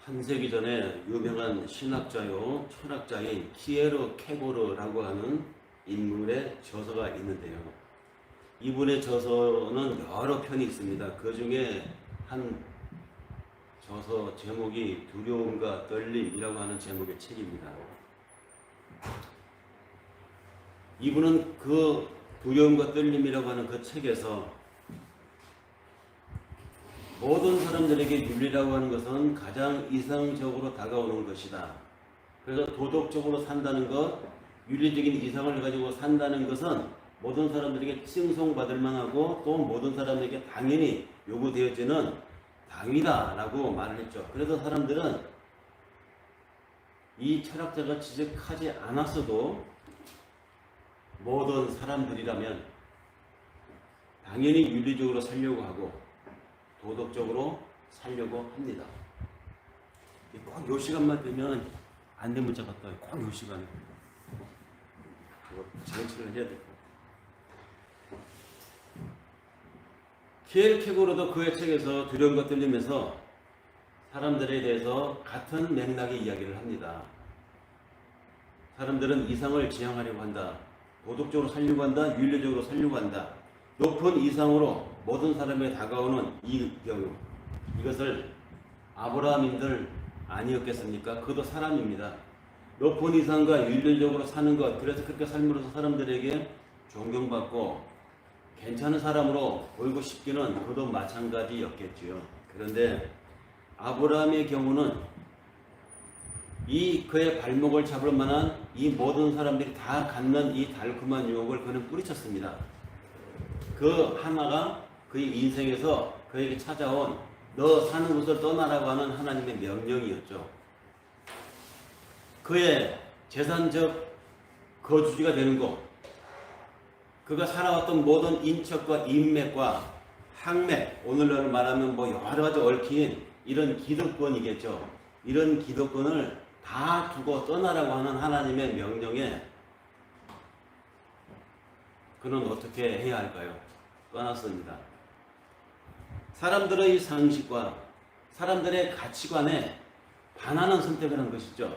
한 세기 전에 유명한 신학자요 철학자인 키에르 케고르라고 하는 인물의 저서가 있는데요. 이분의 저서는 여러 편이 있습니다. 그 중에 한 저서 제목이 두려움과 떨림이라고 하는 제목의 책입니다. 이분은 그 두려움과 떨림이라고 하는 그 책에서 모든 사람들에게 윤리라고 하는 것은 가장 이상적으로 다가오는 것이다. 그래서 도덕적으로 산다는 것, 윤리적인 이상을 가지고 산다는 것은 모든 사람들에게 칭송받을 만하고 또 모든 사람에게 당연히 요구되어지는 당위다라고 말을 했죠. 그래서 사람들은 이 철학자가 지적하지 않았어도 모든 사람들이라면 당연히 윤리적으로 살려고 하고 도덕적으로 살려고 합니다. 꼭 요 시간만 되면 안돼 문자 갔다 와요. 꼭 요 시간에. 장치를 해야 될 거예요. 키에르 케고르도 그의 책에서 두려움과 떨림에서 사람들에 대해서 같은 맥락의 이야기를 합니다. 사람들은 이상을 지향하려고 한다. 도덕적으로 살려고 한다. 윤리적으로 살려고 한다. 높은 이상으로 모든 사람에게 다가오는 이 경우, 이것을 아브라함인들 아니었겠습니까? 그도 사람입니다. 높은 이상과 윤리적으로 사는 것, 그래서 그렇게 삶으로써 사람들에게 존경받고 괜찮은 사람으로 보이고 싶기는 그도 마찬가지였겠지요. 그런데 아브라함의 경우는 이 그의 발목을 잡을 만한 이 모든 사람들이 다 갖는 이 달콤한 유혹을 그는 뿌리쳤습니다. 그 하나가 그의 인생에서 그에게 찾아온 너 사는 곳을 떠나라고 하는 하나님의 명령이었죠. 그의 재산적 거주지가 되는 곳, 그가 살아왔던 모든 인척과 인맥과 학맥, 오늘날로 말하면 뭐 여러 가지 얽힌 이런 기득권이겠죠. 이런 기득권을 다 두고 떠나라고 하는 하나님의 명령에 그는 어떻게 해야 할까요? 떠났습니다. 사람들의 상식과 사람들의 가치관에 반하는 선택을 한 것이죠.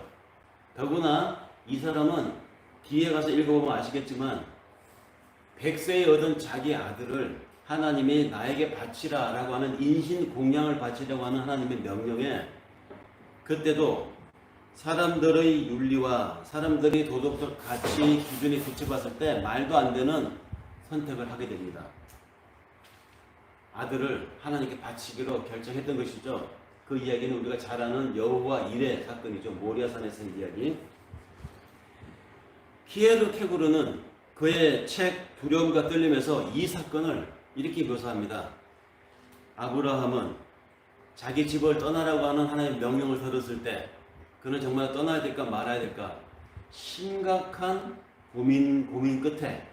더구나 이 사람은 뒤에 가서 읽어보면 아시겠지만 100세에 얻은 자기 아들을 하나님이 나에게 바치라 라고 하는 인신공양을 바치려고 하는 하나님의 명령에 그때도 사람들의 윤리와 사람들의 도덕적 가치 기준이 붙여봤을 때 말도 안 되는 선택을 하게 됩니다. 아들을 하나님께 바치기로 결정했던 것이죠. 그 이야기는 우리가 잘 아는 여호와 일의 사건이죠. 모리아산에서 이야기. 키에르 케고르는 그의 책 두려움과 떨림에서 이 사건을 이렇게 묘사합니다. 아브라함은 자기 집을 떠나라고 하는 하나님의 명령을 들었을 때 그는 정말 떠나야 될까 말아야 될까 심각한 고민 끝에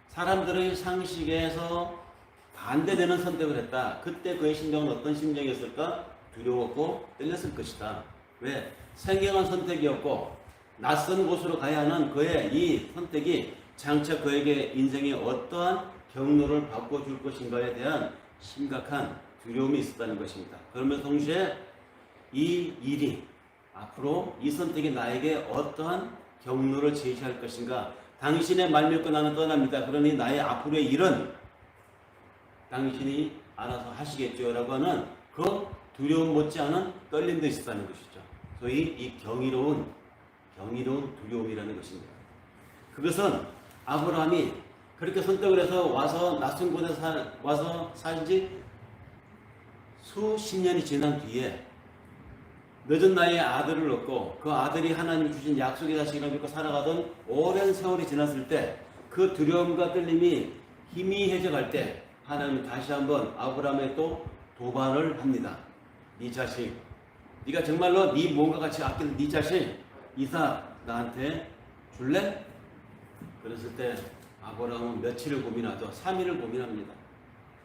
사람들의 상식에서 반대되는 선택을 했다. 그때 그의 심정은 어떤 심정이었을까? 두려웠고 떨렸을 것이다. 왜? 생경한 선택이었고 낯선 곳으로 가야 하는 그의 이 선택이 장차 그에게 인생에 어떠한 경로를 바꿔줄 것인가에 대한 심각한 두려움이 있었다는 것입니다. 그러면서 동시에 이 일이 앞으로 이 선택이 나에게 어떠한 경로를 제시할 것인가. 당신의 말 믿고 나는 떠납니다. 그러니 나의 앞으로의 일은 당신이 알아서 하시겠죠 라고 하는 그 두려움 못지않은 떨림도 있었다는 것이죠. 소위 이 경이로운 두려움이라는 것입니다. 그것은 아브라함이 그렇게 선택을 해서 와서 낯선 곳에 와서 살지 수십 년이 지난 뒤에 늦은 나이에 아들을 얻고 그 아들이 하나님이 주신 약속의 자식이라고 믿고 살아가던 오랜 세월이 지났을 때 그 두려움과 떨림이 희미해져 갈 때 하나님은 다시 한번 아브라함에 또 도발을 합니다. 네 자식, 네가 정말로 네 몸과 같이 아끼는 네 자식 이삭 나한테 줄래? 그랬을 때 아브라함은 며칠을 고민하죠. 3일을 고민합니다.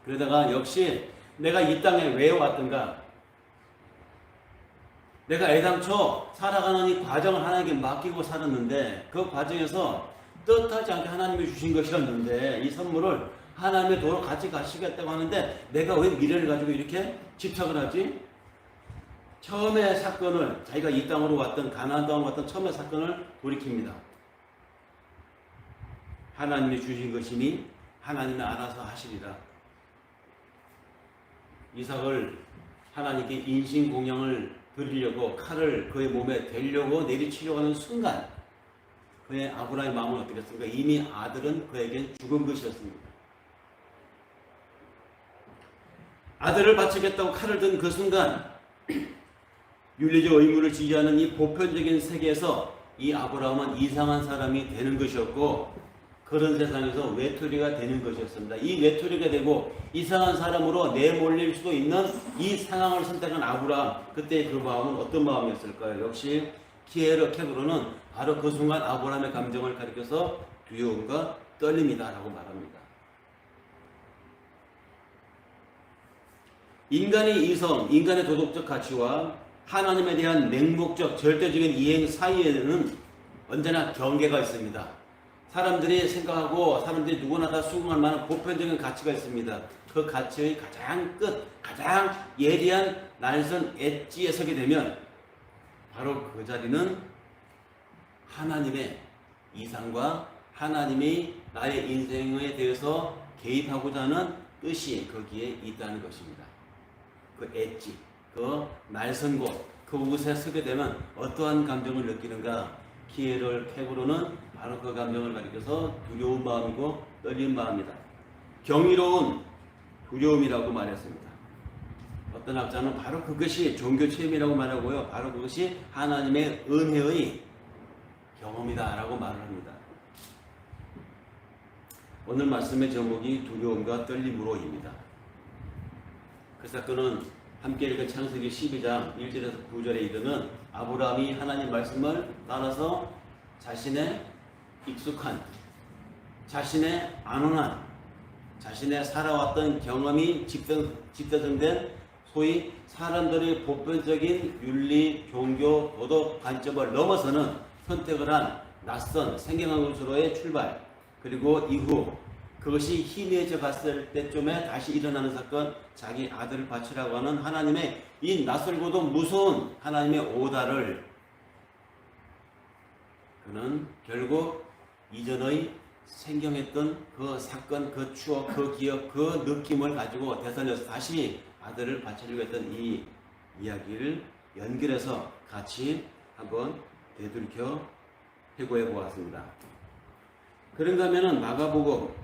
그러다가 역시 내가 이 땅에 왜 왔던가, 내가 애당초 살아가는 이 과정을 하나님께 맡기고 살았는데 그 과정에서 뜻하지 않게 하나님이 주신 것이었는데 이 선물을 하나님의 도로 같이 가시겠다고 하는데 내가 왜 미래를 가지고 이렇게 집착을 하지? 처음의 사건을, 자기가 이 땅으로 왔던, 가나안 땅으로 왔던 처음의 사건을 돌이킵니다. 하나님이 주신 것이니 하나님이 알아서 하시리라. 이삭을 하나님께 인신공양을 드리려고 칼을 그의 몸에 대려고 내리치려고 하는 순간 그의 아브라함의 마음은 어떻겠습니까? 이미 아들은 그에게 죽은 것이었습니다. 아들을 바치겠다고 칼을 든 그 순간 윤리적 의무를 지지하는 이 보편적인 세계에서 이 아브라함은 이상한 사람이 되는 것이었고, 그런 세상에서 외톨이가 되는 것이었습니다. 이 외톨이가 되고 이상한 사람으로 내몰릴 수도 있는 이 상황을 선택한 아브라함, 그때 그 마음은 어떤 마음이었을까요? 역시 키에르케브로는 바로 그 순간 아브라함의 감정을 가리켜서 두려움과 떨림이다라고 말합니다. 인간의 이성, 인간의 도덕적 가치와 하나님에 대한 맹목적 절대적인 이행 사이에는 언제나 경계가 있습니다. 사람들이 생각하고 사람들이 누구나 다 수긍할 만한 보편적인 가치가 있습니다. 그 가치의 가장 끝, 가장 예리한 날선 엣지에 서게 되면 바로 그 자리는 하나님의 이상과 하나님이 나의 인생에 대해서 개입하고자 하는 뜻이 거기에 있다는 것입니다. 그 엣지, 그 날선 곳, 그 곳에 서게 되면 어떠한 감정을 느끼는가? 키에르케브로는 바로 그 감정을 가리켜서 두려운 마음이고 떨린 마음이다. 경이로운 두려움이라고 말했습니다. 어떤 학자는 바로 그것이 종교 체험이라고 말하고요. 바로 그것이 하나님의 은혜의 경험이다 라고 말을 합니다. 오늘 말씀의 제목이 두려움과 떨림으로입니다. 그 사건은 함께 읽은 창세기 12장 1절에서 9절에 이르는 아브라함이 하나님 말씀을 따라서 자신의 익숙한, 자신의 안온한, 자신의 살아왔던 경험이 집대성된 소위 사람들의 보편적인 윤리, 종교, 도덕 관점을 넘어서는 선택을 한 낯선 생경한 곳으로의 출발, 그리고 이후 그것이 희미해져 갔을 때쯤에 다시 일어나는 사건, 자기 아들을 바치라고 하는 하나님의 이 낯설고도 무서운 하나님의 오다를 그는 결국 이전의 생경했던 그 사건, 그 추억, 그 기억, 그 느낌을 가지고 되살려서 다시 아들을 바치려고 했던 이 이야기를 연결해서 같이 한번 되돌이켜 회고해 보았습니다. 그런가 하면은 마가복음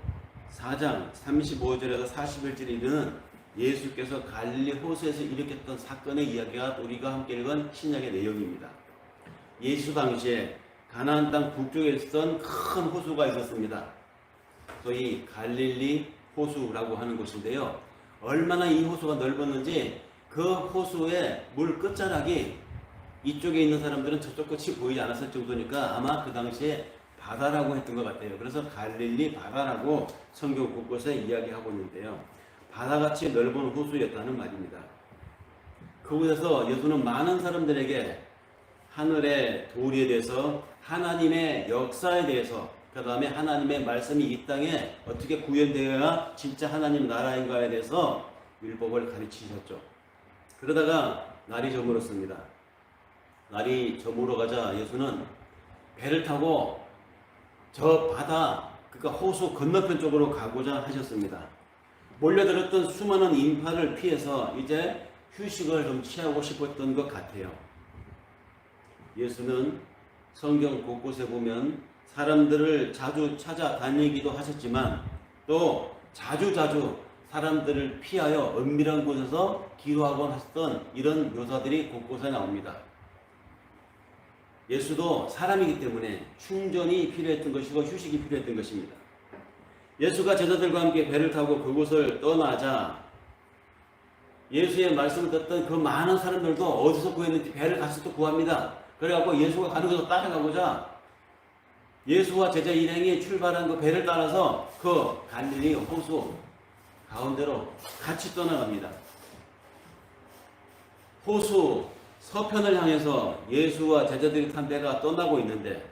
4장 35절에서 41절에 이르는 예수께서 갈릴리 호수에서 일으켰던 사건의 이야기가 우리가 함께 읽은 신약의 내용입니다. 예수 당시에 가나안 땅 북쪽에 있었던 큰 호수가 있었습니다. 소위 갈릴리 호수라고 하는 곳인데요. 얼마나 이 호수가 넓었는지 그 호수의 물 끝자락이 이쪽에 있는 사람들은 저쪽 끝이 보이지 않았을 정도니까 아마 그 당시에 바다라고 했던 것 같아요. 그래서 갈릴리 바다라고 성경 곳곳에 이야기하고 있는데요. 바다같이 넓은 호수였다는 말입니다. 그곳에서 예수는 많은 사람들에게 하늘의 도리에 대해서, 하나님의 역사에 대해서, 그 다음에 하나님의 말씀이 이 땅에 어떻게 구현되어야 진짜 하나님 나라인가에 대해서 율법을 가르치셨죠. 그러다가 날이 저물었습니다. 날이 저물어 가자 예수는 배를 타고 저 바다, 그러니까 호수 건너편 쪽으로 가고자 하셨습니다. 몰려들었던 수많은 인파를 피해서 이제 휴식을 좀 취하고 싶었던 것 같아요. 예수는 성경 곳곳에 보면 사람들을 자주 찾아다니기도 하셨지만 또 자주 사람들을 피하여 은밀한 곳에서 기도하곤 하셨던 이런 묘사들이 곳곳에 나옵니다. 예수도 사람이기 때문에 충전이 필요했던 것이고 휴식이 필요했던 것입니다. 예수가 제자들과 함께 배를 타고 그곳을 떠나자 예수의 말씀을 듣던 그 많은 사람들도 어디서 구했는지 배를 가서 또 구합니다. 그래갖고 예수가 가는 곳을 따라가고자 예수와 제자 일행이 출발한 그 배를 따라서 그 갈릴리 호수 가운데로 같이 떠나갑니다. 호수 서편을 향해서 예수와 제자들이 탄 배가 떠나고 있는데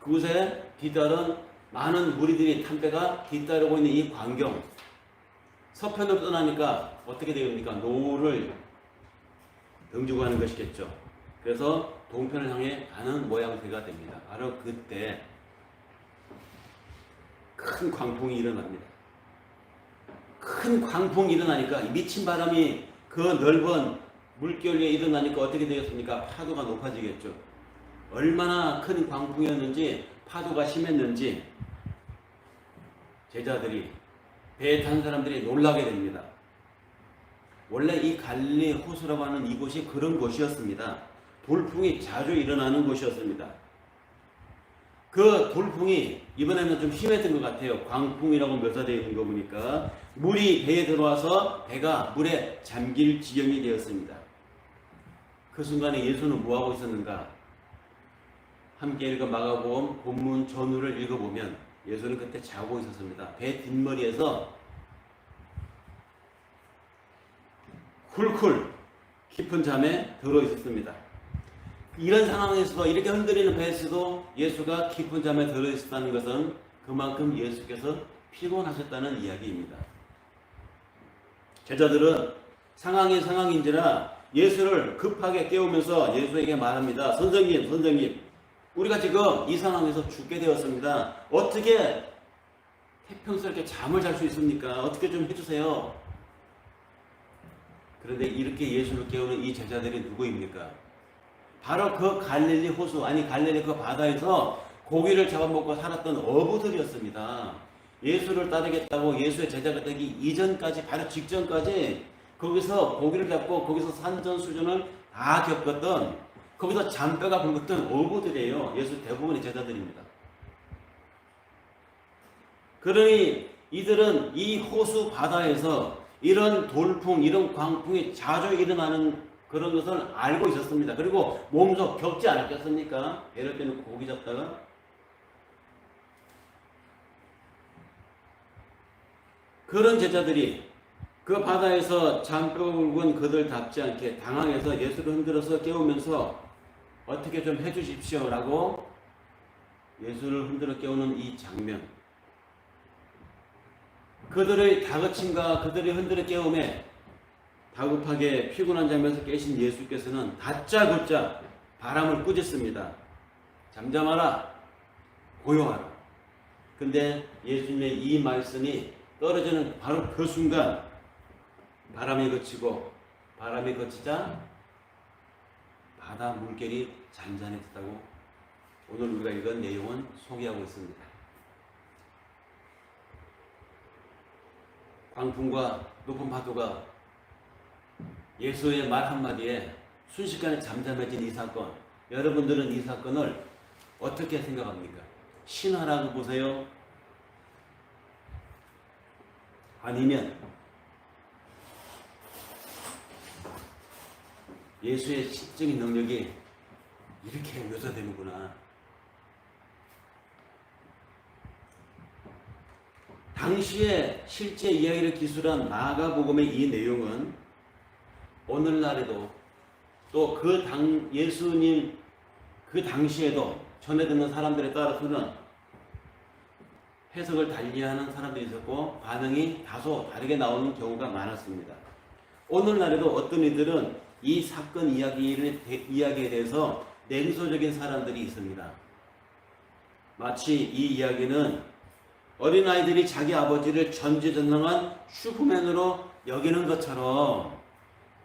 그곳에 뒤따른 많은 무리들이 탄 배가 뒤따르고 있는 이 광경, 서편으로 떠나니까 어떻게 됩니까? 노를 등지고 하는 것이겠죠. 그래서 동편을 향해 가는 모양새가 됩니다. 바로 그때 큰 광풍이 일어납니다. 큰 광풍이 일어나니까 미친 바람이 그 넓은 물결 위에 일어나니까 어떻게 되겠습니까? 파도가 높아지겠죠. 얼마나 큰 광풍이었는지, 파도가 심했는지 제자들이, 배에 탄 사람들이 놀라게 됩니다. 원래 이 갈릴리 호수라고 하는 이곳이 그런 곳이었습니다. 돌풍이 자주 일어나는 곳이었습니다. 그 돌풍이 이번에는 좀 심했던 것 같아요. 광풍이라고 묘사되어 있는 거 보니까 물이 배에 들어와서 배가 물에 잠길 지경이 되었습니다. 그 순간에 예수는 뭐하고 있었는가? 함께 읽어 마가복음 본문 전후를 읽어보면 예수는 그때 자고 있었습니다. 배 뒷머리에서 쿨쿨 깊은 잠에 들어 있었습니다. 이런 상황에서도, 이렇게 흔들리는 배에서도 예수가 깊은 잠에 들어 있었다는 것은 그만큼 예수께서 피곤하셨다는 이야기입니다. 제자들은 상황이 상황인지라 예수를 급하게 깨우면서 예수에게 말합니다. 선생님, 우리가 지금 이 상황에서 죽게 되었습니다. 어떻게 태평스럽게 잠을 잘 수 있습니까? 어떻게 좀 해주세요. 그런데 이렇게 예수를 깨우는 이 제자들이 누구입니까? 바로 그 갈릴리 호수, 아니 갈릴리 그 바다에서 고기를 잡아먹고 살았던 어부들이었습니다. 예수를 따르겠다고 예수의 제자가 되기 이전까지, 바로 직전까지 거기서 고기를 잡고 거기서 산전수전을 다 겪었던, 거기서 잔뼈가 굵었던 어부들이에요. 예수 대부분의 제자들입니다. 그러니 이들은 이 호수 바다에서 이런 돌풍, 이런 광풍이 자주 일어나는 그런 것을 알고 있었습니다. 그리고 몸소 겪지 않았겠습니까? 배를 빼놓고 고기 잡다가. 그런 제자들이 그 바다에서 잔뼈가 굵은 그들답지 않게 당황해서 예수를 흔들어서 깨우면서 어떻게 좀 해주십시오 라고 예수를 흔들어 깨우는 이 장면, 그들의 다그침과 그들의 흔들어 깨움에 다급하게 피곤한 잠에서 깨신 예수께서는 다짜고짜 바람을 꾸짖습니다. 잠잠하라, 고요하라. 근데 예수님의 이 말씀이 떨어지는 바로 그 순간 바람이 그치고, 바람이 그치자 바다 물결이 잔잔해졌다고 오늘 우리가 읽은 내용은 소개하고 있습니다. 광풍과 높은 파도가 예수의 말 한마디에 순식간에 잠잠해진 이 사건, 여러분들은 이 사건을 어떻게 생각합니까? 신화라고 보세요? 아니면 예수의 신적인 능력이 이렇게 묘사되는구나. 당시에 실제 이야기를 기술한 마가복음의 이 내용은 오늘날에도 또 예수님 그 당시에도 전해 듣는 사람들에 따라서는 해석을 달리하는 사람들이 있었고 반응이 다소 다르게 나오는 경우가 많았습니다. 오늘날에도 어떤 이들은 이 사건 이야기에 대해서 냉소적인 사람들이 있습니다. 마치 이 이야기는 어린아이들이 자기 아버지를 전지전능한 슈퍼맨으로 여기는 것처럼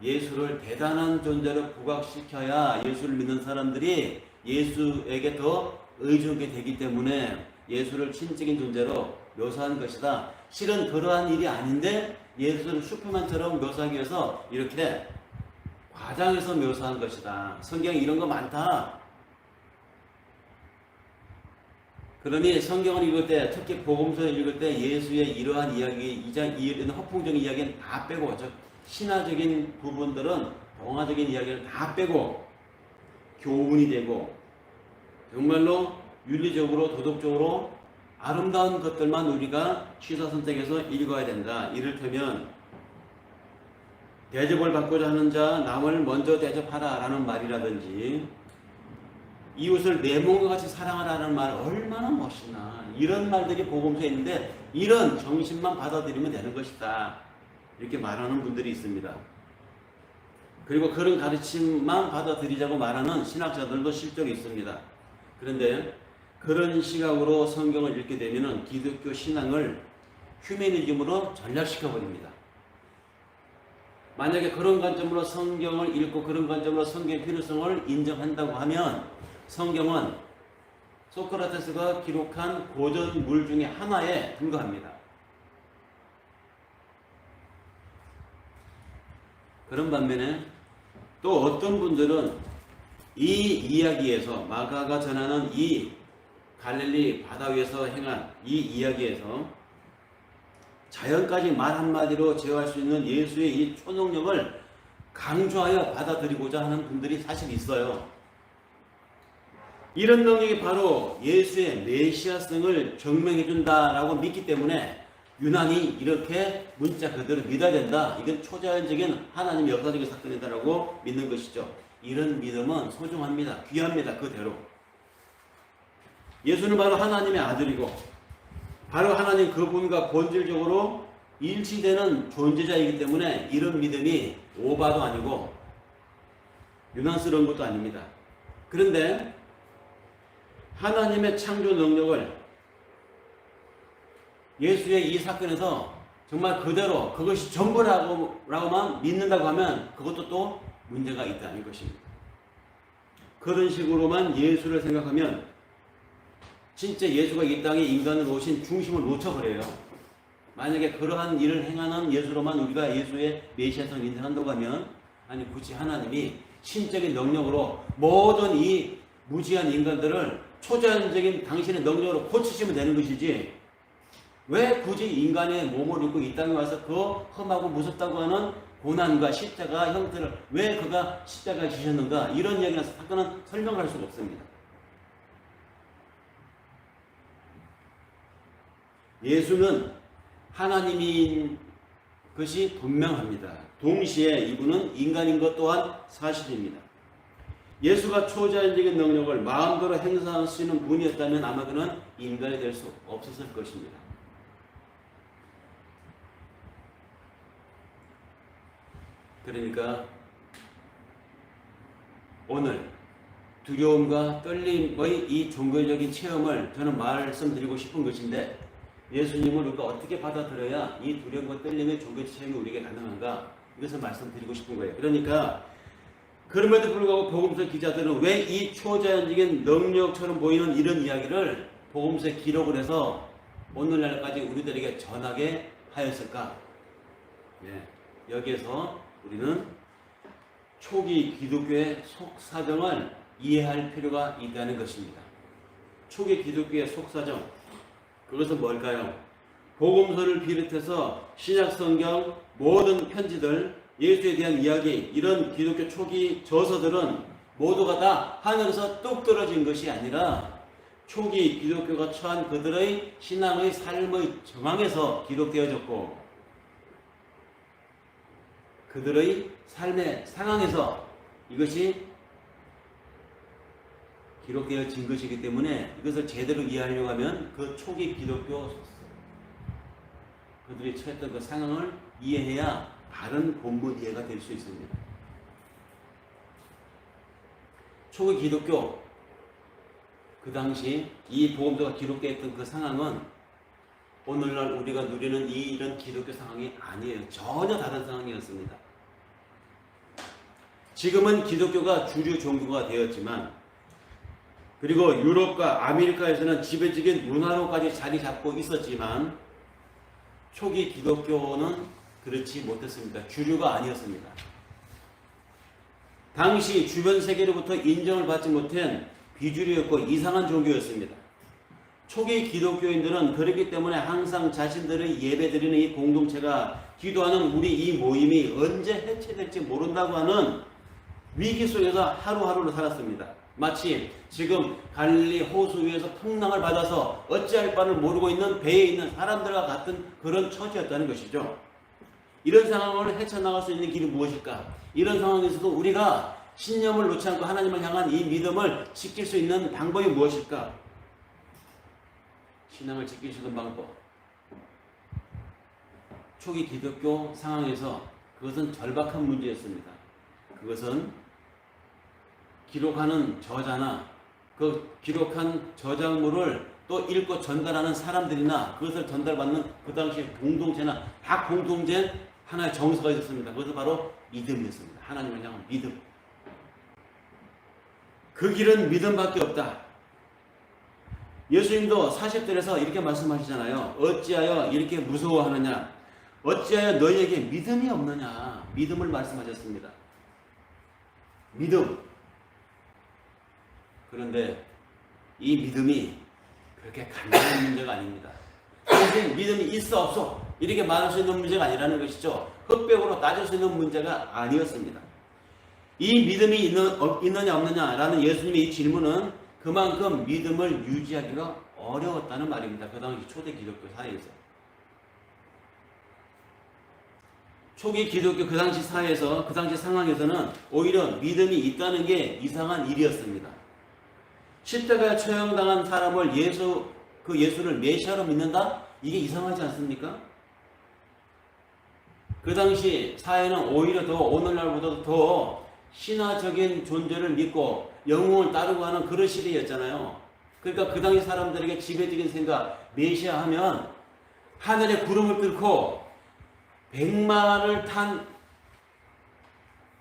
예수를 대단한 존재로 부각시켜야 예수를 믿는 사람들이 예수에게 더 의존하게 되기 때문에 예수를 신적인 존재로 묘사한 것이다. 실은 그러한 일이 아닌데 예수를 슈퍼맨처럼 묘사하기 위해서 이렇게 과장해서 묘사한 것이다. 성경에 이런 거 많다. 그러니 성경을 읽을 때, 특히 복음서를 읽을 때 예수의 이러한 이야기, 이런 허풍적인 이야기는 다 빼고, 즉 신화적인 부분들은 동화적인 이야기를 다 빼고 교훈이 되고 정말로 윤리적으로 도덕적으로 아름다운 것들만 우리가 취사 선택해서 읽어야 된다. 이를테면 대접을 받고자 하는 자 남을 먼저 대접하라 라는 말이라든지 이웃을 내 몸과 같이 사랑하라는 말 얼마나 멋있나. 이런 말들이 복음서에 있는데 이런 정신만 받아들이면 되는 것이다. 이렇게 말하는 분들이 있습니다. 그리고 그런 가르침만 받아들이자고 말하는 신학자들도 실제로 있습니다. 그런데 그런 시각으로 성경을 읽게 되면 기독교 신앙을 휴머니즘으로 전락시켜 버립니다. 만약에 그런 관점으로 성경을 읽고 그런 관점으로 성경의 필요성을 인정한다고 하면 성경은 소크라테스가 기록한 고전물 중에 하나에 불과합니다. 그런 반면에 또 어떤 분들은 이 이야기에서 마가가 전하는 이 갈릴리 바다 위에서 행한 이 이야기에서 자연까지 말 한마디로 제어할 수 있는 예수의 이 초능력을 강조하여 받아들이고자 하는 분들이 사실 있어요. 이런 능력이 바로 예수의 메시아성을 증명해 준다라고 믿기 때문에 유난히 이렇게 문자 그대로 믿어야 된다. 이건 초자연적인 하나님의 역사적인 사건이다라고 믿는 것이죠. 이런 믿음은 소중합니다. 귀합니다. 그대로. 예수는 바로 하나님의 아들이고 바로 하나님 그분과 본질적으로 일치되는 존재자이기 때문에 이런 믿음이 오바도 아니고 유난스러운 것도 아닙니다. 그런데 하나님의 창조 능력을 예수의 이 사건에서 정말 그대로 그것이 전부라고만 믿는다고 하면 그것도 또 문제가 있다는 것입니다. 그런 식으로만 예수를 생각하면 진짜 예수가 이 땅에 인간으로 오신 중심을 놓쳐버려요. 만약에 그러한 일을 행하는 예수로만 우리가 예수의 메시아성을 인정한다고 하면 아니 굳이 하나님이 신적인 능력으로 모든 이 무지한 인간들을 초자연적인 당신의 능력으로 고치시면 되는 것이지 왜 굳이 인간의 몸을 입고 이 땅에 와서 그 험하고 무섭다고 하는 고난과 십자가 형태를 왜 그가 십자가에 지셨는가 이런 이야기나 사건은 설명할 수가 없습니다. 예수는 하나님인 것이 분명합니다. 동시에 이분은 인간인 것 또한 사실입니다. 예수가 초자연적인 능력을 마음대로 행사할 수 있는 분이었다면 아마 그는 인간이 될 수 없었을 것입니다. 그러니까 오늘 두려움과 떨림의 이 종교적인 체험을 저는 말씀드리고 싶은 것인데 예수님을 우리가 어떻게 받아들여야 이 두려움과 떨림의 종교 체험이 우리에게 가능한가 이것을 말씀드리고 싶은 거예요. 그러니까 그럼에도 불구하고 복음서 기자들은 왜 이 초자연적인 능력처럼 보이는 이런 이야기를 복음서에 기록을 해서 오늘날까지 우리들에게 전하게 하였을까? 네, 여기에서 우리는 초기 기독교의 속사정을 이해할 필요가 있다는 것입니다. 초기 기독교의 속사정, 그것은 뭘까요? 복음서를 비롯해서 신약성경 모든 편지들, 예수에 대한 이야기, 이런 기독교 초기 저서들은 모두가 다 하늘에서 뚝 떨어진 것이 아니라 초기 기독교가 처한 그들의 신앙의 삶의 정황에서 기록되어졌고 그들의 삶의 상황에서 이것이 기록되어진 것이기 때문에 이것을 제대로 이해하려고 하면 그 초기 기독교 그들이 처했던 그 상황을 이해해야 다른 본문 이해가 될 수 있습니다. 초기 기독교 그 당시 이 복음서가 기록되어 있던 그 상황은 오늘날 우리가 누리는 이런 기독교 상황이 아니에요. 전혀 다른 상황이었습니다. 지금은 기독교가 주류 종교가 되었지만 그리고 유럽과 아메리카에서는 지배적인 문화로까지 자리 잡고 있었지만 초기 기독교는 그렇지 못했습니다. 주류가 아니었습니다. 당시 주변 세계로부터 인정을 받지 못한 비주류였고 이상한 종교였습니다. 초기 기독교인들은 그렇기 때문에 항상 자신들의 예배드리는 이 공동체가 기도하는 우리 이 모임이 언제 해체될지 모른다고 하는 위기 속에서 하루하루를 살았습니다. 마치 지금 갈릴리 호수 위에서 풍랑을 받아서 어찌할 바를 모르고 있는 배에 있는 사람들과 같은 그런 처지였다는 것이죠. 이런 상황을 헤쳐나갈 수 있는 길이 무엇일까? 이런 상황에서도 우리가 신념을 놓지 않고 하나님을 향한 이 믿음을 지킬 수 있는 방법이 무엇일까? 신앙을 지킬 수 있는 방법. 초기 기독교 상황에서 그것은 절박한 문제였습니다. 그것은 기록하는 저자나 그 기록한 저작물을 또 읽고 전달하는 사람들이나 그것을 전달받는 그 당시 공동체나 다 공동체 하나의 정서가 있었습니다. 그것은 바로 믿음이었습니다. 하나님을 향한 믿음. 그 길은 믿음밖에 없다. 예수님도 40절에서 이렇게 말씀하시잖아요. 어찌하여 이렇게 무서워하느냐? 어찌하여 너희에게 믿음이 없느냐? 믿음을 말씀하셨습니다. 믿음. 그런데 이 믿음이 그렇게 간단한 문제가 아닙니다. 사실 믿음이 있어 없어 이렇게 말할 수 있는 문제가 아니라는 것이죠. 흑백으로 따질 수 있는 문제가 아니었습니다. 이 믿음이 있느냐 없느냐라는 예수님의 이 질문은 그만큼 믿음을 유지하기가 어려웠다는 말입니다. 그 당시 초대 기독교 사회에서. 초기 기독교 그 당시 사회에서, 그 당시 상황에서는 오히려 믿음이 있다는 게 이상한 일이었습니다. 십자가에 처형당한 사람을 그 예수를 메시아로 믿는다? 이게 이상하지 않습니까? 그 당시 사회는 오히려 더 오늘날보다도 더 신화적인 존재를 믿고 영웅을 따르고 하는 그런 시대였잖아요. 그러니까 그 당시 사람들에게 지배적인 생각, 메시아 하면 하늘에 구름을 뚫고 백마를 탄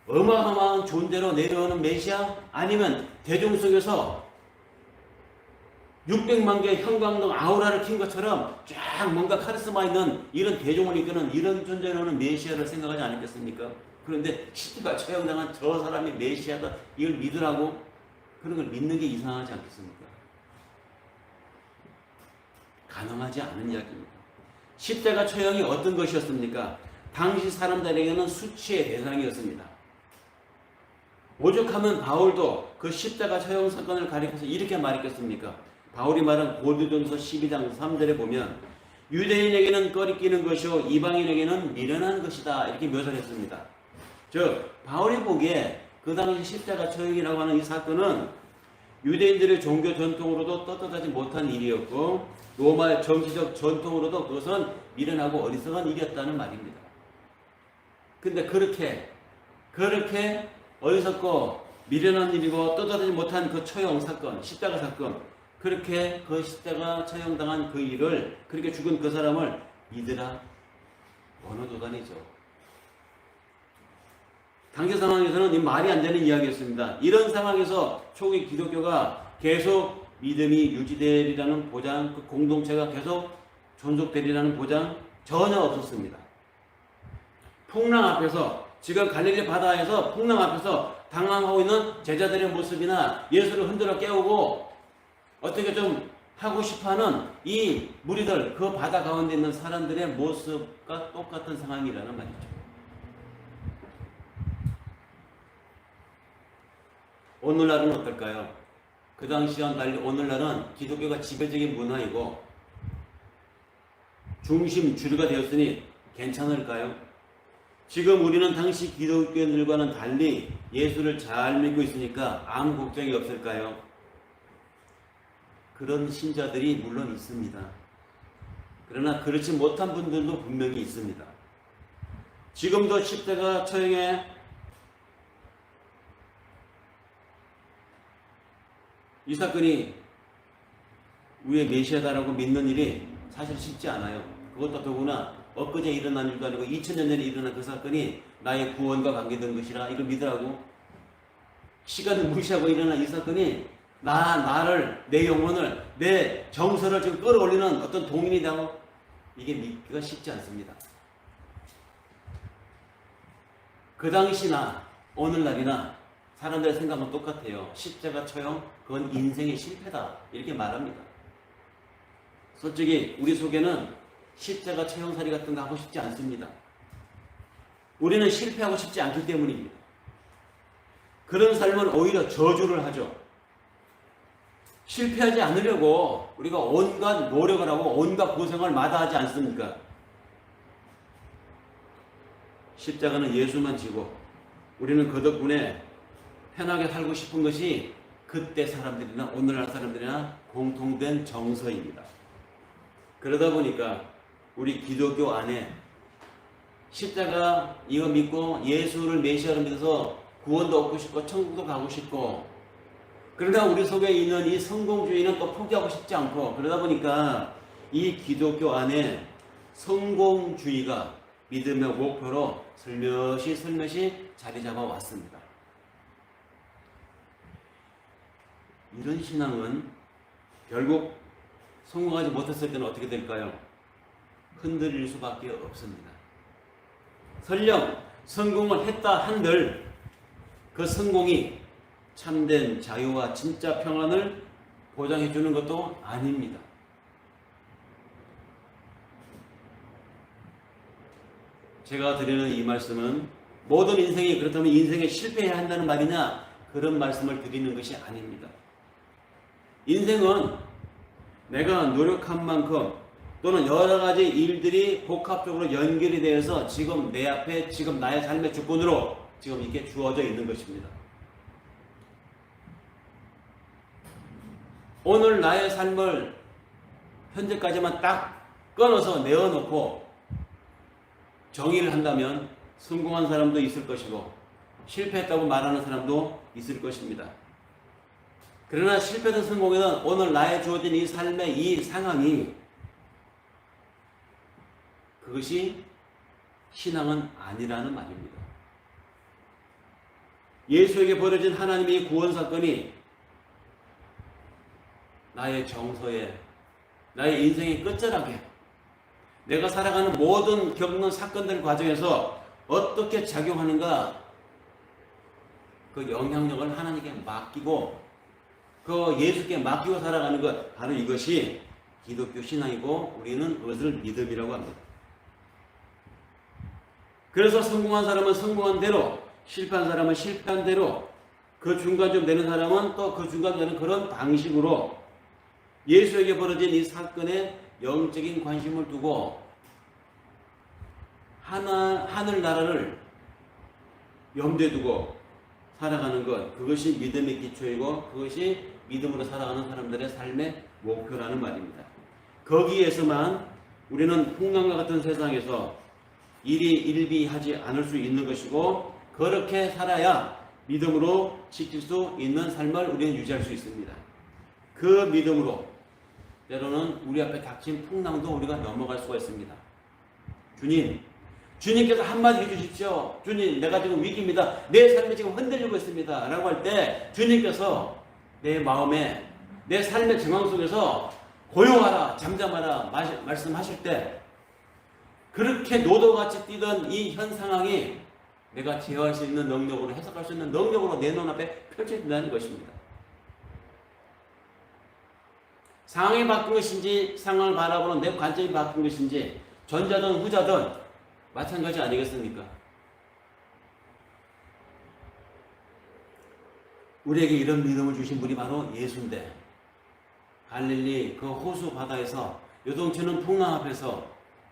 어마어마한 존재로 내려오는 메시아? 아니면 대중 속에서 600만 개의 형광등 아우라를 킨 것처럼 쫙 뭔가 카리스마 있는 이런 대중을 이끄는 이런 존재로는 메시아를 생각하지 않겠습니까? 그런데 십자가 처형당한 저 사람이 메시아다 이걸 믿으라고 그런 걸 믿는 게 이상하지 않겠습니까? 가능하지 않은 이야기입니다. 십자가 처형이 어떤 것이었습니까? 당시 사람들에게는 수치의 대상이었습니다. 오죽하면 바울도 그 십자가 처형 사건을 가리켜서 이렇게 말했겠습니까? 바울이 말한 고린도전서 12장 3절에 보면 유대인에게는 꺼리끼는 것이요 이방인에게는 미련한 것이다 이렇게 묘사를 했습니다. 즉 바울이 보기에 그 당시 십자가 처형이라고 하는 이 사건은 유대인들의 종교 전통으로도 떳떳하지 못한 일이었고 로마의 정치적 전통으로도 그것은 미련하고 어리석은 일이었다는 말입니다. 근데 그렇게 어리석고 미련한 일이고 떳떳하지 못한 그 처형 사건, 십자가 사건, 그렇게 그 십자가 처형당한 그 일을, 그렇게 죽은 그 사람을 믿으라? 어느 도단이죠. 당시 상황에서는 이 말이 안 되는 이야기였습니다. 이런 상황에서 초기 기독교가 계속 믿음이 유지되리라는 보장, 그 공동체가 계속 존속되리라는 보장 전혀 없었습니다. 풍랑 앞에서, 지금 갈릴리 바다에서 풍랑 앞에서 당황하고 있는 제자들의 모습이나 예수를 흔들어 깨우고 어떻게 좀 하고 싶어하는 이 무리들, 그 바다 가운데 있는 사람들의 모습과 똑같은 상황이라는 말이죠. 오늘날은 어떨까요? 그 당시와 달리 오늘날은 기독교가 지배적인 문화이고 중심 주류가 되었으니 괜찮을까요? 지금 우리는 당시 기독교인들과는 달리 예수를 잘 믿고 있으니까 아무 걱정이 없을까요? 그런 신자들이 물론 있습니다. 그러나 그렇지 못한 분들도 분명히 있습니다. 지금도 십자가 처형에 이 사건이 우리의 메시아다라고 믿는 일이 사실 쉽지 않아요. 그것도 더구나 엊그제 일어난 일도 아니고 2000년 전에 일어난 그 사건이 나의 구원과 관계된 것이라 이걸 믿으라고 시간을 무시하고 일어난 이 사건이 나를, 내 영혼을, 내 정서를 지금 끌어올리는 어떤 동인이 되고 이게 믿기가 쉽지 않습니다. 그 당시나 오늘날이나 사람들의 생각은 똑같아요. 십자가 처형, 그건 인생의 실패다 이렇게 말합니다. 솔직히 우리 속에는 십자가 처형살이 같은 거 하고 싶지 않습니다. 우리는 실패하고 싶지 않기 때문입니다. 그런 삶은 오히려 저주를 하죠. 실패하지 않으려고 우리가 온갖 노력을 하고 온갖 고생을 마다하지 않습니까? 십자가는 예수만 지고 우리는 그 덕분에 편하게 살고 싶은 것이 그때 사람들이나 오늘날 사람들이나 공통된 정서입니다. 그러다 보니까 우리 기독교 안에 십자가 이거 믿고 예수를 메시아로 믿어서 구원도 얻고 싶고 천국도 가고 싶고, 그러나 우리 속에 있는 이 성공주의는 또 포기하고 싶지 않고, 그러다 보니까 이 기독교 안에 성공주의가 믿음의 목표로 슬며시 자리 잡아 왔습니다. 이런 신앙은 결국 성공하지 못했을 때는 어떻게 될까요? 흔들릴 수밖에 없습니다. 설령 성공을 했다 한들 그 성공이 참된 자유와 진짜 평안을 보장해 주는 것도 아닙니다. 제가 드리는 이 말씀은 모든 인생이 그렇다면 인생에 실패해야 한다는 말이냐, 그런 말씀을 드리는 것이 아닙니다. 인생은 내가 노력한 만큼 또는 여러 가지 일들이 복합적으로 연결이 되어서 지금 내 앞에 지금 나의 삶의 주권으로 지금 이렇게 주어져 있는 것입니다. 오늘 나의 삶을 현재까지만 딱 끊어서 내어놓고 정의를 한다면 성공한 사람도 있을 것이고 실패했다고 말하는 사람도 있을 것입니다. 그러나 실패든 성공이든 오늘 나의 주어진 이 삶의 이 상황이, 그것이 신앙은 아니라는 말입니다. 예수에게 벌어진 하나님의 구원 사건이 나의 정서에, 나의 인생의 끝자락에, 내가 살아가는 모든 겪는 사건들 과정에서 어떻게 작용하는가, 그 영향력을 하나님께 맡기고 그 예수께 맡기고 살아가는 것, 바로 이것이 기독교 신앙이고 우리는 그것을 믿음이라고 합니다. 그래서 성공한 사람은 성공한 대로, 실패한 사람은 실패한 대로, 그 중간쯤 되는 사람은 또 그 중간 되는 그런 방식으로 예수에게 벌어진 이 사건에 영적인 관심을 두고 하늘나라를 염두에 두고 살아가는 것, 그것이 믿음의 기초이고 그것이 믿음으로 살아가는 사람들의 삶의 목표라는 말입니다. 거기에서만 우리는 풍랑과 같은 세상에서 일희일비하지 않을 수 있는 것이고, 그렇게 살아야 믿음으로 지킬 수 있는 삶을 우리는 유지할 수 있습니다. 그 믿음으로 때로는 우리 앞에 닥친 풍랑도 우리가 넘어갈 수가 있습니다. 주님께서 한마디 해주십시오. 주님, 내가 지금 위기입니다. 내 삶이 지금 흔들리고 있습니다. 라고 할 때 주님께서 내 마음에, 내 삶의 정황 속에서 고요하라, 잠잠하라 말씀하실 때, 그렇게 노도같이 뛰던 이 현 상황이 내가 제어할 수 있는 능력으로, 해석할 수 있는 능력으로 내 눈앞에 펼쳐진다는 것입니다. 상황이 바뀐 것인지 상황을 바라보는 내 관점이 바뀐 것인지 전자든 후자든 마찬가지 아니겠습니까? 우리에게 이런 믿음을 주신 분이 바로 예수인데, 갈릴리 그 호수 바다에서 요동치는 풍랑 앞에서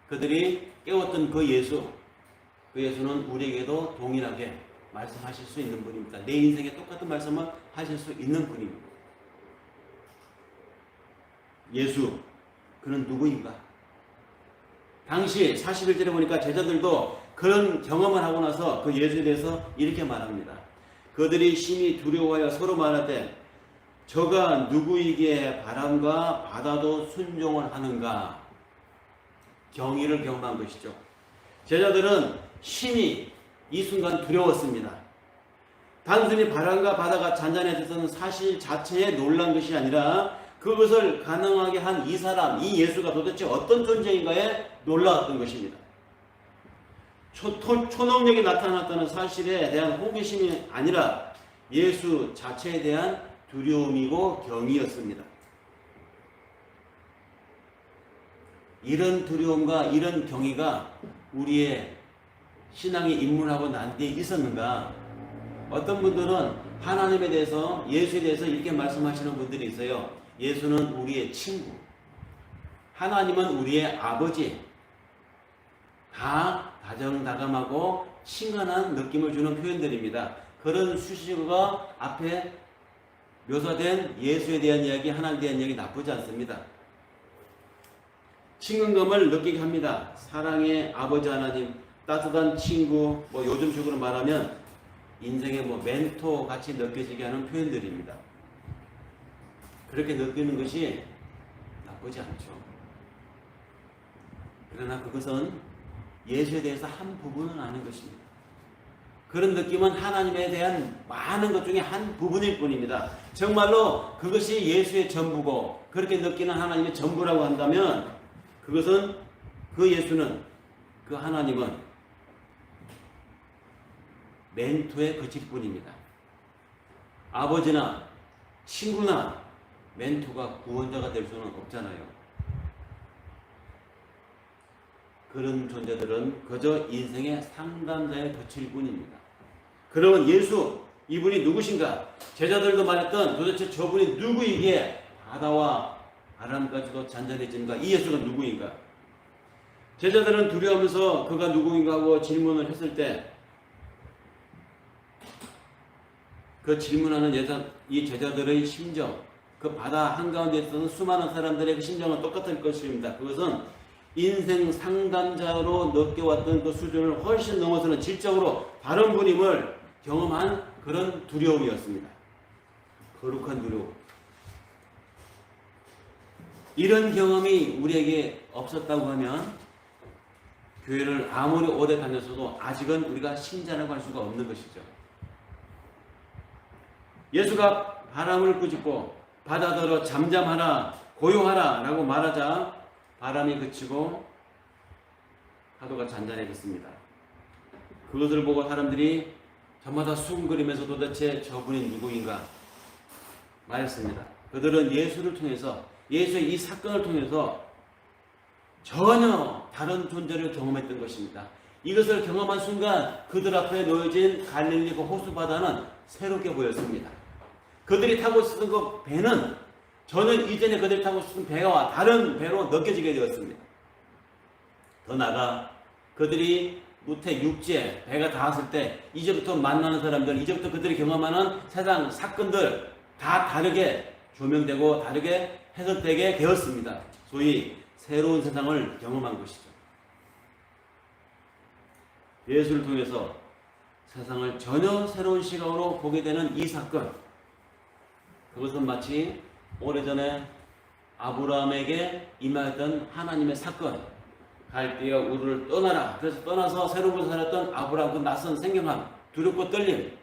그들이 깨웠던 그 예수는 우리에게도 동일하게 말씀하실 수 있는 분입니다. 내 인생에 똑같은 말씀을 하실 수 있는 분입니다. 예수, 그는 누구인가? 당시 41절에 보니까 제자들도 그런 경험을 하고 나서 그 예수에 대해서 이렇게 말합니다. 그들이 심히 두려워하여 서로 말하되 저가 누구이기에 바람과 바다도 순종을 하는가? 경이를 경험한 것이죠. 제자들은 심히 이 순간 두려웠습니다. 단순히 바람과 바다가 잔잔해졌다는 사실 자체에 놀란 것이 아니라 그것을 가능하게 한 이 사람, 이 예수가 도대체 어떤 존재인가에 놀라웠던 것입니다. 초능력이 나타났다는 사실에 대한 호기심이 아니라 예수 자체에 대한 두려움이고 경이였습니다. 이런 두려움과 이런 경이가 우리의 신앙이 입문하고 난 뒤에 있었는가? 어떤 분들은 하나님에 대해서, 예수에 대해서 이렇게 말씀하시는 분들이 있어요. 예수는 우리의 친구, 하나님은 우리의 아버지. 다 다정다감하고 친근한 느낌을 주는 표현들입니다. 그런 수식어가 앞에 묘사된 예수에 대한 이야기, 하나님에 대한 이야기 나쁘지 않습니다. 친근감을 느끼게 합니다. 사랑의 아버지 하나님, 따뜻한 친구, 요즘식으로 말하면 인생의 멘토 같이 느껴지게 하는 표현들입니다. 그렇게 느끼는 것이 나쁘지 않죠. 그러나 그것은 예수에 대해서 한 부분은 아는 것입니다. 그런 느낌은 하나님에 대한 많은 것 중에 한 부분일 뿐입니다. 정말로 그것이 예수의 전부고 그렇게 느끼는 하나님의 전부라고 한다면 그것은 그 예수는 그 하나님은 멘토에 그칠 뿐입니다. 아버지나 친구나 멘토가 구원자가 될 수는 없잖아요. 그런 존재들은 그저 인생의 상담자에 그칠 뿐입니다. 그러면 예수, 이분이 누구신가? 제자들도 말했던 도대체 저분이 누구이기에 바다와 바람까지도 잔잔해진가? 이 예수가 누구인가? 제자들은 두려워하면서 그가 누구인가 하고 질문을 했을 때 그 질문하는 이 제자들의 심정, 그 바다 한가운데 있었던 수많은 사람들의 그 심정은 똑같을 것입니다. 그것은 인생 상담자로 느껴왔던 그 수준을 훨씬 넘어서는 질적으로 다른 분임을 경험한 그런 두려움이었습니다. 거룩한 두려움. 이런 경험이 우리에게 없었다고 하면 교회를 아무리 오래 다녔어도 아직은 우리가 신자라고 할 수가 없는 것이죠. 예수가 바람을 꾸짖고 바다더러 잠잠하라 고요하라 라고 말하자 바람이 그치고 파도가 잔잔해졌습니다. 그것을 보고 사람들이 저마다 수군거리면서 도대체 저분이 누구인가 말했습니다. 그들은 예수를 통해서 예수의 이 사건을 통해서 전혀 다른 존재를 경험했던 것입니다. 이것을 경험한 순간 그들 앞에 놓여진 갈릴리 그 호수 바다는 새롭게 보였습니다. 그들이 타고 있었던 그 배는 저는 이전에 그들이 타고 있었던 배와 다른 배로 느껴지게 되었습니다. 더 나아가 그들이 무태 육지에 배가 닿았을 때 이제부터 만나는 사람들, 이제부터 그들이 경험하는 세상 사건들 다 다르게 조명되고 다르게 해석되게 되었습니다. 소위 새로운 세상을 경험한 것이죠. 예수를 통해서 세상을 전혀 새로운 시각으로 보게 되는 이 사건, 그것은 마치 오래전에 아브라함에게 임하였던 하나님의 사건, 갈대아 우르를 떠나라. 그래서 떠나서 새로운 곳에 살았던 아브라함 그 낯선 생경함, 두렵고 떨림,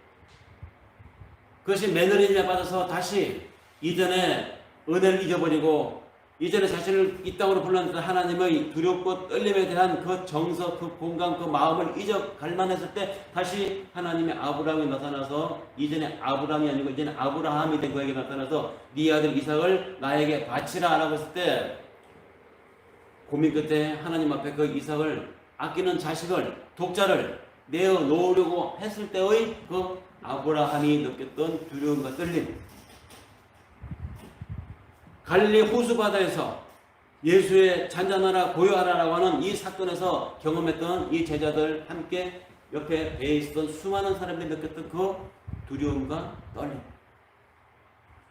그것이 매너리즘에 빠져서 다시 이전에 은혜를 잊어버리고 이전에 자신을 이 땅으로 불렀던 하나님의 두렵고 떨림에 대한 그 정서, 그 공감, 그 마음을 잊어갈 만했을 때 다시 하나님의 아브라함이 나타나서 이전에 아브라함이 아니고 이제는 아브라함이 된 그에게 나타나서 네 아들 이삭을 나에게 바치라 라고 했을 때 고민 끝에 하나님 앞에 그 이삭을 아끼는 자식을 독자를 내어놓으려고 했을 때의 그 아브라함이 느꼈던 두려움과 떨림, 갈릴리 호수 바다에서 예수의 잔잔하라 고요하라라고 하는 이 사건에서 경험했던 이 제자들 함께 옆에 배에 있었던 수많은 사람들이 느꼈던 그 두려움과 떨림,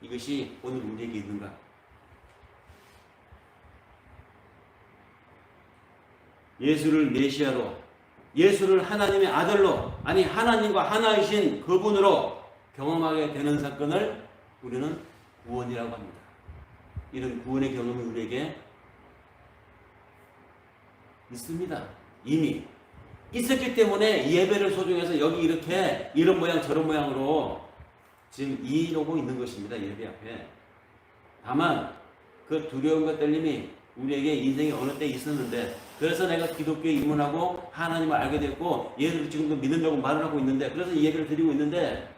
이것이 오늘 우리에게 있는가? 예수를 메시아로, 예수를 하나님의 아들로, 아니 하나님과 하나이신 그분으로 경험하게 되는 사건을 우리는 구원이라고 합니다. 이런 구원의 경험이 우리에게 있습니다. 이미 있었기 때문에 예배를 소중해서 여기 이렇게 이런 모양 저런 모양으로 지금 이러고 있는 것입니다. 예배 앞에. 다만 그 두려움과 떨림이 우리에게 인생이 어느 때 있었는데, 그래서 내가 기독교에 입문하고 하나님을 알게 됐고 예수를 지금도 믿는다고 말을 하고 있는데, 그래서 이 예배를 드리고 있는데,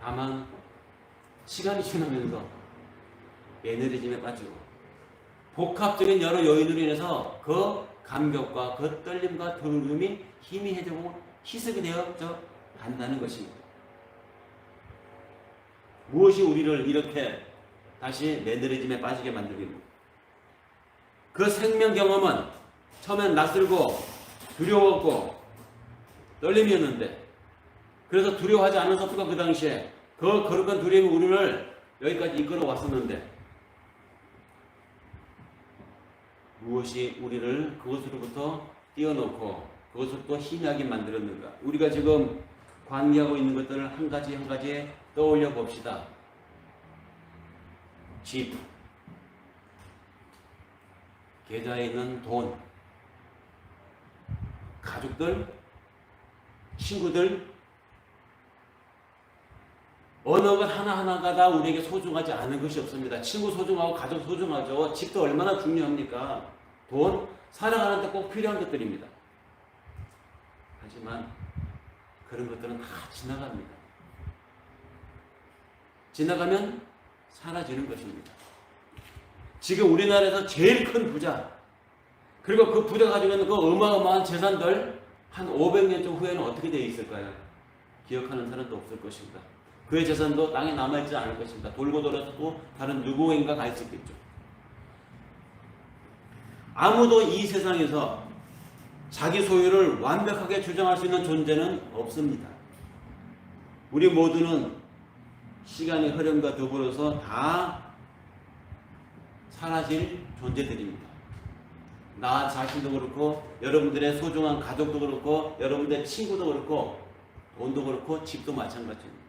다만 시간이 지나면서 매너리즘에 빠지고 복합적인 여러 요인으로 인해서 그 감격과 그 떨림과 두려움이 희미해지고 희석이 되어져 간다는 것입니다. 무엇이 우리를 이렇게 다시 매너리즘에 빠지게 만들겠는가? 그 생명 경험은 처음엔 낯설고 두려웠고 떨림이었는데, 그래서 두려워하지 않을 수 없고 그 당시에 그 거룩한 두려움이 우리를 여기까지 이끌어 왔었는데, 무엇이 우리를 그것으로부터 띄워놓고 그것으로부터 희미하게 만들었는가? 우리가 지금 관계하고 있는 것들을 한 가지 한 가지 떠올려 봅시다. 집, 계좌에 있는 돈, 가족들, 친구들, 어느 것 하나하나가 다 우리에게 소중하지 않은 것이 없습니다. 친구 소중하고 가족 소중하죠. 집도 얼마나 중요합니까? 돈, 살아가는 데 꼭 필요한 것들입니다. 하지만 그런 것들은 다 지나갑니다. 지나가면 사라지는 것입니다. 지금 우리나라에서 제일 큰 부자, 그리고 그 부자 가지고 있는 그 어마어마한 재산들 한 500년쯤 후에는 어떻게 되어 있을까요? 기억하는 사람도 없을 것입니다. 그의 재산도 땅에 남아있지 않을 것입니다. 돌고 돌아서 또 다른 누구인가 가 있을 겠죠. 아무도 이 세상에서 자기 소유를 완벽하게 주장할 수 있는 존재는 없습니다. 우리 모두는 시간의 흐름과 더불어서 다 사라질 존재들입니다. 나 자신도 그렇고 여러분들의 소중한 가족도 그렇고 여러분들의 친구도 그렇고 돈도 그렇고 집도 마찬가지입니다.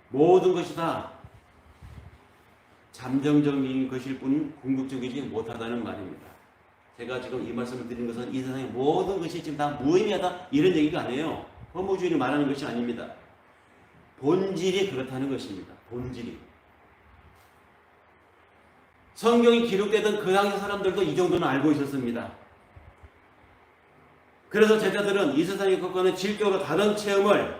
모든 것이 다 잠정적인 것일 뿐 궁극적이지 못하다는 말입니다. 제가 지금 이 말씀을 드린 것은 이 세상의 모든 것이 지금 다 무의미하다 이런 얘기가 아니에요. 허무주의를 말하는 것이 아닙니다. 본질이 그렇다는 것입니다. 본질이. 성경이 기록되던 그 당시 사람들도 이 정도는 알고 있었습니다. 그래서 제자들은 이 세상에 겪어가는 질적으로 다른 체험을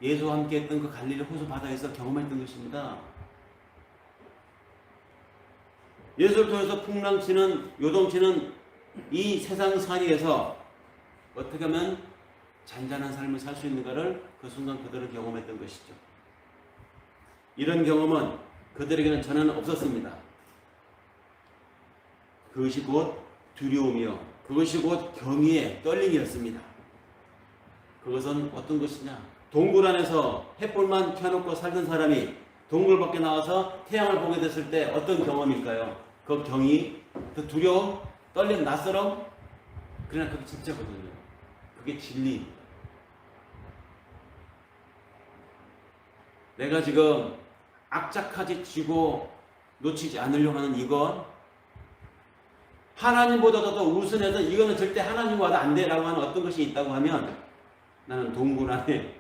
예수와 함께 했던 그 갈릴리 호수 바다에서 경험했던 것입니다. 예수를 통해서 풍랑치는 요동치는 이 세상 사이에서 어떻게 하면 잔잔한 삶을 살 수 있는가를 그 순간 그들은 경험했던 것이죠. 이런 경험은 그들에게는 전혀 없었습니다. 그것이 곧 두려움이요, 그것이 곧 경의의 떨림이었습니다. 그것은 어떤 것이냐? 동굴 안에서 햇불만 켜놓고 살던 사람이 동굴 밖에 나와서 태양을 보게 됐을 때 어떤 경험일까요? 그 경의, 그 두려움, 떨림, 낯설음. 그러나 그게 진짜거든요. 그게 진리입니다. 내가 지금 악착같이 쥐고 놓치지 않으려고 하는 이건 하나님보다도 더 우선해서 이거는 절대 하나님과도 안 돼라고 하는 어떤 것이 있다고 하면 나는 동굴 안에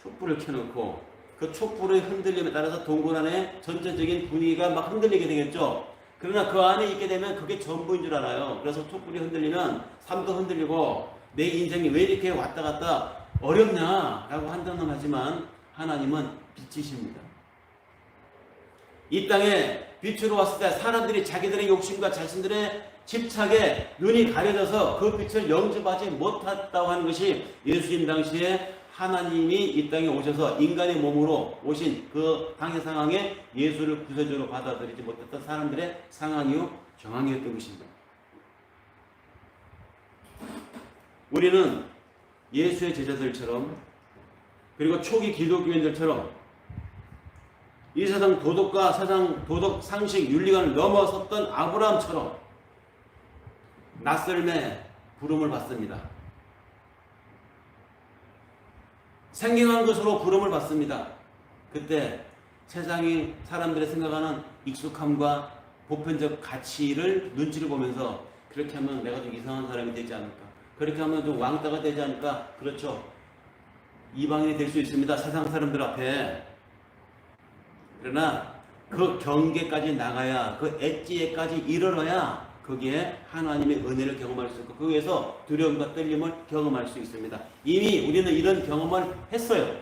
촛불을 켜놓고 그 촛불의 흔들림에 따라서 동굴 안에 전체적인 분위기가 막 흔들리게 되겠죠. 그러나 그 안에 있게 되면 그게 전부인 줄 알아요. 그래서 촛불이 흔들리면 삶도 흔들리고 내 인생이 왜 이렇게 왔다 갔다 어렵냐라고 한다는 하지만 하나님은 빛이십니다. 이 땅에 빛으로 왔을 때 사람들이 자기들의 욕심과 자신들의 집착에 눈이 가려져서 그 빛을 영접하지 못했다고 하는 것이 예수님 당시에 하나님이 이 땅에 오셔서 인간의 몸으로 오신 그 당의 상황에 예수를 구세주로 받아들이지 못했던 사람들의 상황이요 정황이었던 것입니다. 우리는 예수의 제자들처럼 그리고 초기 기독교인들처럼 이 세상 도덕과 세상 도덕 상식 윤리관을 넘어섰던 아브라함처럼 낯설매 부름을 받습니다. 생경한 것으로 부름을 받습니다. 그때 세상이 사람들이 생각하는 익숙함과 보편적 가치를 눈치를 보면서 그렇게 하면 내가 좀 이상한 사람이 되지 않을까, 그렇게 하면 좀 왕따가 되지 않을까. 그렇죠. 이방인이 될 수 있습니다. 세상 사람들 앞에. 그러나 그 경계까지 나가야, 그 엣지에까지 이르러야 거기에 하나님의 은혜를 경험할 수 있고 거기에서 두려움과 떨림을 경험할 수 있습니다. 이미 우리는 이런 경험을 했어요.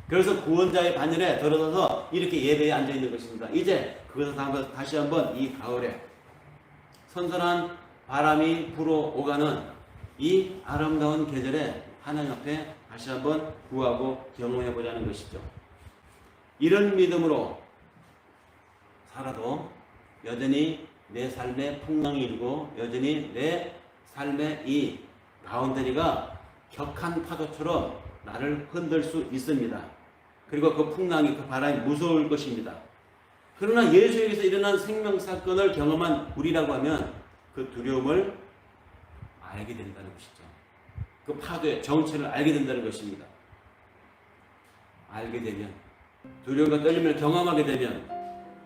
그래서 구원자의 바늘에 들어서서 이렇게 예배에 앉아있는 것입니다. 이제 그것을 다시 한번 이 가을에 선선한 바람이 불어오가는 이 아름다운 계절에 하나님 앞에 다시 한번 구하고 경험해보자는 것이죠. 이런 믿음으로 살아도 여전히 내 삶에 풍랑이 일고 여전히 내 삶의 이 바운더리가 격한 파도처럼 나를 흔들 수 있습니다. 그리고 그 풍랑이, 그 바람이 무서울 것입니다. 그러나 예수에게서 일어난 생명사건을 경험한 우리라고 하면 그 두려움을 알게 된다는 것이죠. 그 파도의 정체를 알게 된다는 것입니다. 알게 되면, 두려움과 떨림을 경험하게 되면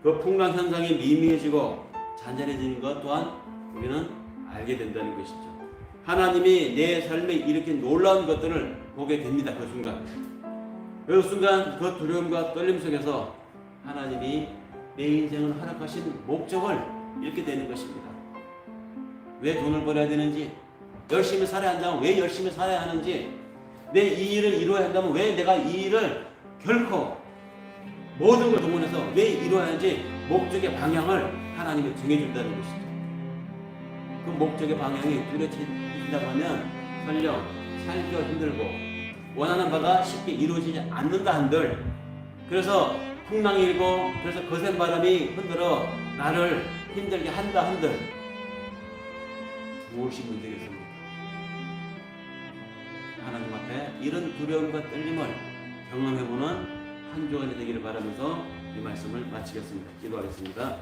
그 풍랑 현상이 미미해지고 잔잔해지는 것 또한 우리는 알게 된다는 것이죠. 하나님이 내 삶에 이렇게 놀라운 것들을 보게 됩니다. 그 순간. 그 순간 그 두려움과 떨림 속에서 하나님이 내 인생을 허락하신 목적을 잃게 되는 것입니다. 왜 돈을 벌어야 되는지, 열심히 살아야 한다면 왜 열심히 살아야 하는지, 내 이 일을 이루어야 한다면 왜 내가 이 일을 결코 모든 걸 동원해서 왜 이루어야 하는지 목적의 방향을 하나님이 정해준다는 것이죠. 그 목적의 방향이 뚜렷해진다고 하면 설령 살기가 힘들고 원하는 바가 쉽게 이루어지지 않는다 한들, 그래서 풍랑이 일고 그래서 거센 바람이 흔들어 나를 힘들게 한다 한들 무엇이 문제겠습니까? 하나님 앞에 이런 두려움과 떨림을 경험해보는 한 주간이 되기를 바라면서 이 말씀을 마치겠습니다. 기도하겠습니다.